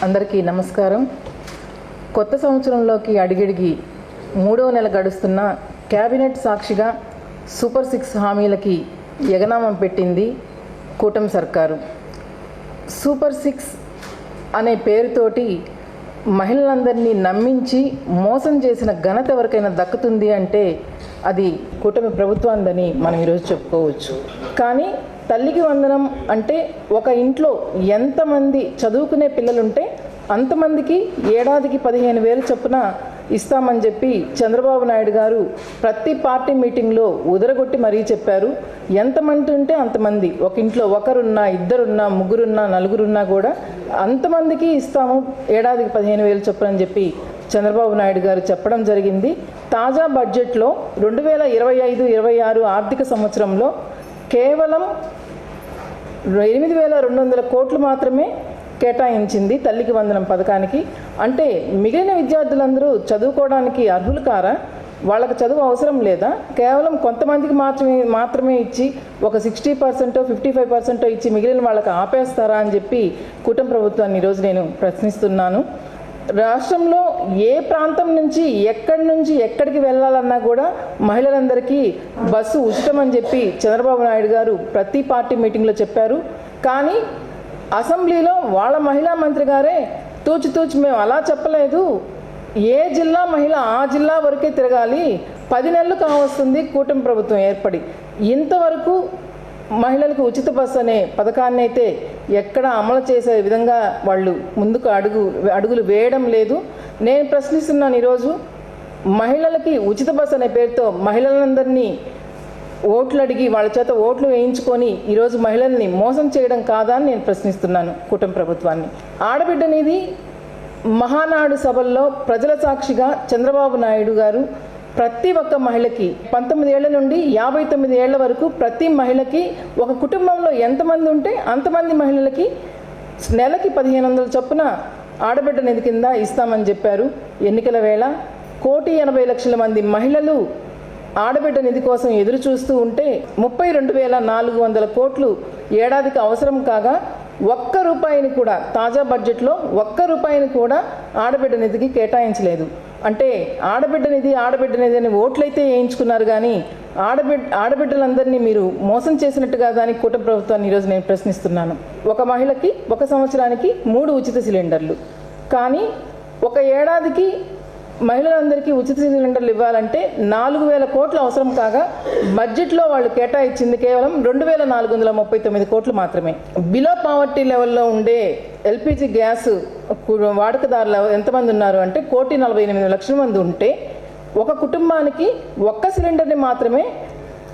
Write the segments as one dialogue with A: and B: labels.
A: అందరికీ నమస్కారం. కొత్త సంవత్సరంలోకి అడిగడిగి 3వ నెల గడుస్తున్న కేబినెట్ సాక్షిగా సూపర్ 6 హామీలకి ఎగనామం పెట్టింది కూటమి సర్కారు. సూపర్ 6 అనే పేరుతోటి మహిళలందరినీ నమ్మించి మోసం చేసిన ఘనత ఎవరికైనా దక్కుతుంది అంటే అది కూటమి ప్రభుత్వాన్ని మనం ఈరోజు చెప్పుకోవచ్చు. కానీ తల్లికి వందనం అంటే ఒక ఇంట్లో ఎంతమంది చదువుకునే పిల్లలుంటే అంతమందికి ఏడాదికి 15,000 చొప్పున ఇస్తామని చెప్పి చంద్రబాబు నాయుడు గారు ప్రతి పార్టీ మీటింగ్లో ఉదరగొట్టి మరీ చెప్పారు. ఎంతమంది ఉంటే అంతమంది, ఒక ఇంట్లో ఒకరున్నా, ఇద్దరున్నా, ముగ్గురున్నా, నలుగురున్నా కూడా అంతమందికి ఇస్తాము ఏడాదికి 15,000 చొప్పున అని చెప్పి చంద్రబాబు నాయుడు గారు చెప్పడం జరిగింది. తాజా బడ్జెట్లో 2025-26 ఆర్థిక సంవత్సరంలో కేవలం 8,200 కోట్లు మాత్రమే కేటాయించింది తల్లికి వందనం పథకానికి. అంటే మిగిలిన విద్యార్థులందరూ చదువుకోవడానికి అర్హులు కారా? వాళ్ళకి చదువు అవసరం లేదా? కేవలం కొంతమందికి మాత్రమే ఇచ్చి ఒక 60%, 55% ఇచ్చి మిగిలిన వాళ్ళకి ఆపేస్తారా అని చెప్పి కూటమి ప్రభుత్వాన్ని ఈరోజు నేను ప్రశ్నిస్తున్నాను. రాష్ట్రంలో ఏ ప్రాంతం నుంచి ఎక్కడికి వెళ్ళాలన్నా కూడా మహిళలందరికీ బస్సు ఉచితం అని చెప్పి చంద్రబాబు నాయుడు గారు ప్రతి పార్టీ మీటింగ్లో చెప్పారు. కానీ అసెంబ్లీలో వాళ్ళ మహిళా మంత్రి గారే తూచి మేము అలా చెప్పలేదు, ఏ జిల్లా మహిళ ఆ జిల్లా వరకే తిరగాలి, 10 నెలలు కావస్తుంది కూటమి ప్రభుత్వం ఏర్పడి, ఇంతవరకు మహిళలకు ఉచిత బస్సు అనే పథకాన్ని అయితే ఎక్కడ అమలు చేసే విధంగా వాళ్ళు ముందుకు అడుగులు వేయడం లేదు. నేను ప్రశ్నిస్తున్నాను ఈరోజు, మహిళలకి ఉచిత బస్సు అనే పేరుతో మహిళలందరినీ ఓట్లు అడిగి వాళ్ళ చేత ఓట్లు వేయించుకొని ఈరోజు మహిళల్ని మోసం చేయడం కాదా అని నేను ప్రశ్నిస్తున్నాను కూటమి ప్రభుత్వాన్ని. ఆడబిడ్డనిది మహానాడు సభల్లో ప్రజల సాక్షిగా చంద్రబాబు నాయుడు గారు ప్రతి ఒక్క మహిళకి 19 ఏళ్ల నుండి 59 ఏళ్ల వరకు ప్రతి మహిళకి ఒక కుటుంబంలో ఎంతమంది ఉంటే అంతమంది మహిళలకి నెలకి 1,500 చొప్పున ఆడబిడ్డ నిధి కింద ఇస్తామని చెప్పారు. ఎన్నికల వేళ 1,80,00,000 మంది మహిళలు ఆడబిడ్డ నిధి కోసం ఎదురు చూస్తూ ఉంటే 32,400 కోట్లు ఏడాదికి అవసరం కాగా ఒక్క రూపాయిని కూడా తాజా బడ్జెట్లో ఒక్క రూపాయిని కూడా ఆడబిడ్డ నిధికి కేటాయించలేదు. అంటే ఆడబిడ్డ నిధి అని ఓట్లయితే వేయించుకున్నారు, కానీ ఆడబిడ్డలందరినీ మీరు మోసం చేసినట్టుగా దానికి కూటమి ప్రభుత్వాన్ని ఈరోజు నేను ప్రశ్నిస్తున్నాను. ఒక మహిళకి ఒక సంవత్సరానికి 3 ఉచిత సిలిండర్లు, కానీ ఒక ఏడాదికి మహిళలందరికీ ఉచిత సిలిండర్లు ఇవ్వాలంటే 4,000 కోట్లు అవసరం కాగా బడ్జెట్లో వాళ్ళు కేటాయించింది కేవలం 2,439 కోట్లు మాత్రమే. బిలో పావర్టీ లెవెల్లో ఉండే ఎల్పిజి గ్యాస్ వాడకదారులు ఎంతమంది ఉన్నారు అంటే 1,48,00,000 మంది ఉంటే ఒక కుటుంబానికి ఒక్క సిలిండర్ని మాత్రమే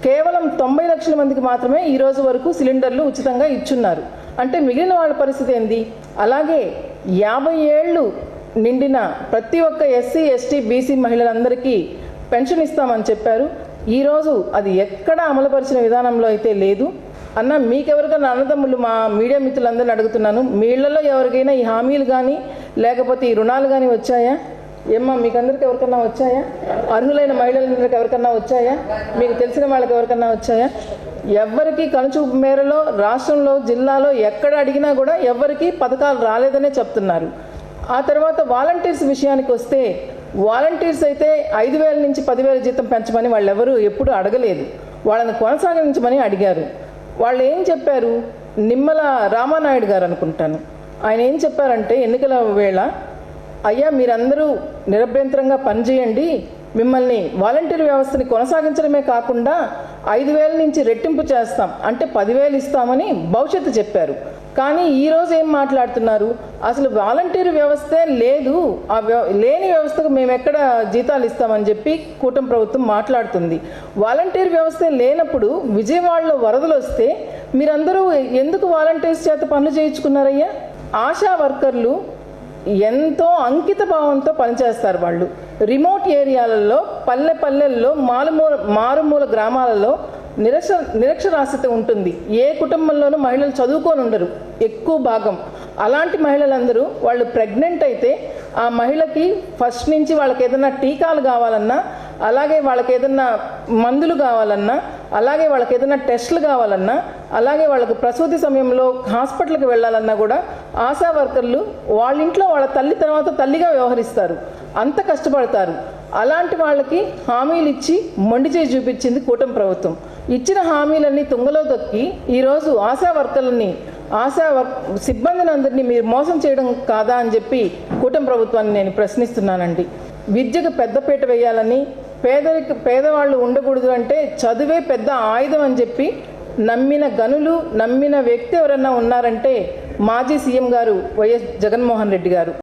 A: కేవలం 90 లక్షల మందికి మాత్రమే ఈ రోజు వరకు సిలిండర్లు ఉచితంగా ఇచ్చున్నారు. అంటే మిగిలిన వాళ్ళ పరిస్థితి ఏంది? అలాగే 50 ఏళ్ళు నిండిన ప్రతి ఒక్క ఎస్సీ, ఎస్టీ, బీసీ మహిళలందరికీ పెన్షన్ ఇస్తామని చెప్పారు. ఈరోజు అది ఎక్కడ అమలుపరిచిన విధానంలో అయితే లేదు. అన్న, మీకెవరికైనా అన్నదమ్ములు, మా మీడియా మిత్రులందరినీ అడుగుతున్నాను, మీ ఇళ్లలో ఎవరికైనా ఈ హామీలు కానీ లేకపోతే ఈ రుణాలు కానీ వచ్చాయా? ఏమ్మా, మీకందరికి ఎవరికన్నా వచ్చాయా? అర్హులైన మహిళలందరికీ ఎవరికన్నా వచ్చాయా? మీకు తెలిసిన వాళ్ళకి ఎవరికన్నా వచ్చాయా? ఎవ్వరికి కనుచూపు మేరలో రాష్ట్రంలో, జిల్లాలో ఎక్కడ అడిగినా కూడా ఎవ్వరికి పథకాలు రాలేదనే చెప్తున్నారు. ఆ తర్వాత వాలంటీర్స్ విషయానికి వస్తే, వాలంటీర్స్ అయితే 5,000 నుంచి 10,000 జీతం పెంచమని వాళ్ళెవరూ ఎప్పుడు అడగలేదు, వాళ్ళని కొనసాగించమని అడిగారు. వాళ్ళు ఏం చెప్పారు? నిమ్మల రామానాయుడు గారు అనుకుంటాను, ఆయన ఏం చెప్పారంటే ఎన్నికల వేళ, అయ్యా మీరందరూ నిరభ్యంతరంగా పనిచేయండి, మిమ్మల్ని వాలంటీర్ వ్యవస్థని కొనసాగించడమే కాకుండా 5,000 నుంచి రెట్టింపు చేస్తాం, అంటే 10,000 ఇస్తామని భవిష్యత్తు చెప్పారు. కానీ ఈరోజు ఏం మాట్లాడుతున్నారు? అసలు వాలంటీర్ వ్యవస్థే లేదు, లేని వ్యవస్థకు మేము ఎక్కడ జీతాలు ఇస్తామని చెప్పి కూటమి ప్రభుత్వం మాట్లాడుతుంది. వాలంటీర్ వ్యవస్థే లేనప్పుడు విజయవాడలో వరదలు వస్తే మీరందరూ ఎందుకు వాలంటీర్స్ చేత పనులు చేయించుకున్నారయ్యా? ఆశా వర్కర్లు ఎంతో అంకిత భావంతో పనిచేస్తారు. వాళ్ళు రిమోట్ ఏరియాలలో, పల్లెల్లో, మారుమూల గ్రామాలలో నిరక్షరాస్యత ఉంటుంది. ఏ కుటుంబంలోనూ మహిళలు చదువుకొని ఉండరు ఎక్కువ భాగం. అలాంటి మహిళలందరూ వాళ్ళు ప్రెగ్నెంట్ అయితే ఆ మహిళకి ఫస్ట్ నుంచి వాళ్ళకి ఏదైనా టీకాలు కావాలన్నా, అలాగే వాళ్ళకి ఏదైనా మందులు కావాలన్నా, అలాగే వాళ్ళకి ఏదైనా టెస్టులు కావాలన్నా, అలాగే వాళ్ళకి ప్రసూతి సమయంలో హాస్పిటల్కి వెళ్ళాలన్నా కూడా ఆశా వర్కర్లు వాళ్ళ ఇంట్లో వాళ్ళ తల్లి తర్వాత తల్లిగా వ్యవహరిస్తారు, అంత కష్టపడతారు. అలాంటి వాళ్ళకి హామీలు ఇచ్చి మొండి చేయి చూపించింది కూటమి ప్రభుత్వం. ఇచ్చిన హామీలన్నీ తుంగలో దొక్కి ఈరోజు ఆశా వర్కర్లని, సిబ్బందిని అందరినీ మీరు మోసం చేయడం కాదా అని చెప్పి కూటమి ప్రభుత్వాన్ని నేను ప్రశ్నిస్తున్నానండి. విద్యకు పెద్దపీట వేయాలని, పేదవాళ్ళు ఉండకూడదు అంటే చదువే పెద్ద ఆయుధం అని చెప్పి నమ్మిన గనులు, నమ్మిన వ్యక్తి ఎవరన్నా ఉన్నారంటే మాజీ సీఎం గారు వైఎస్ జగన్మోహన్ రెడ్డి గారు.